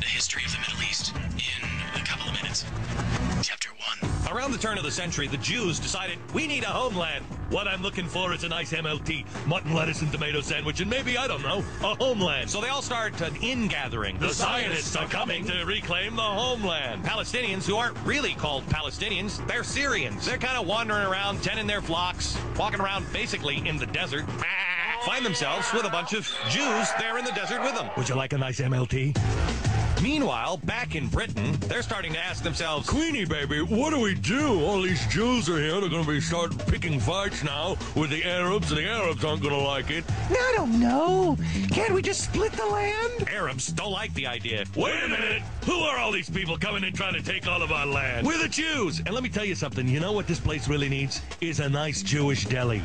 The history of the Middle East in a couple of minutes. Chapter 1. Around the turn of the century, the Jews decided, we need a homeland. What I'm looking for is a nice MLT, mutton, lettuce, and tomato sandwich, and maybe, I don't know, a homeland. So they all start an ingathering. The Zionists are coming to reclaim the homeland. Palestinians, who aren't really called Palestinians, they're Syrians. They're kind of wandering around, tending their flocks, walking around basically in the desert. Find themselves with a bunch of Jews there in the desert with them. Would you like a nice MLT? Meanwhile, back in Britain, they're starting to ask themselves, Queenie, baby, what do we do? All these Jews are here. They're going to be starting picking fights now with the Arabs, and the Arabs aren't going to like it. I don't know. Can't we just split the land? Arabs don't like the idea. Wait a minute. Who are all these people coming in trying to take all of our land? We're the Jews. And let me tell you something. You know what this place really needs? Is a nice Jewish deli.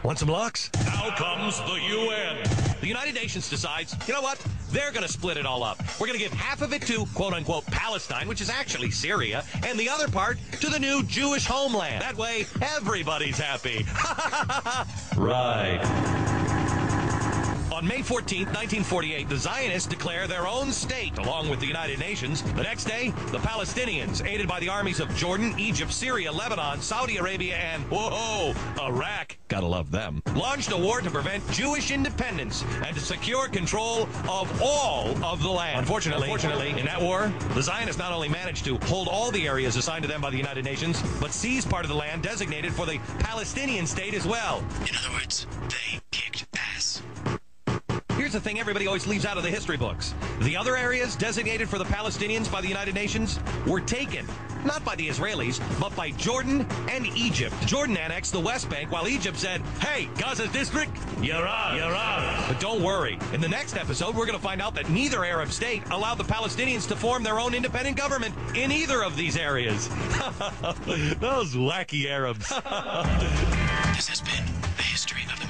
Want some lox? Now comes the UN. The United Nations decides, you know what? They're going to split it all up. We're going to give half of it to, quote-unquote, Palestine, which is actually Syria, and the other part to the new Jewish homeland. That way, everybody's happy. Right. On May 14, 1948, the Zionists declare their own state, along with the United Nations. The next day, the Palestinians, aided by the armies of Jordan, Egypt, Syria, Lebanon, Saudi Arabia, and, whoa, Iraq, gotta love them, launched a war to prevent Jewish independence and to secure control of all of the land. Unfortunately, in that war, the Zionists not only managed to hold all the areas assigned to them by the United Nations, but seized part of the land designated for the Palestinian state as well. In other words, they kicked ass. Here's the thing everybody always leaves out of the history books. The other areas designated for the Palestinians by the United Nations were taken, not by the Israelis, but by Jordan and Egypt. Jordan annexed the West Bank while Egypt said, hey, Gaza district, you're out. But don't worry. In the next episode, we're going to find out that neither Arab state allowed the Palestinians to form their own independent government in either of these areas. Those wacky Arabs. This has been the history of the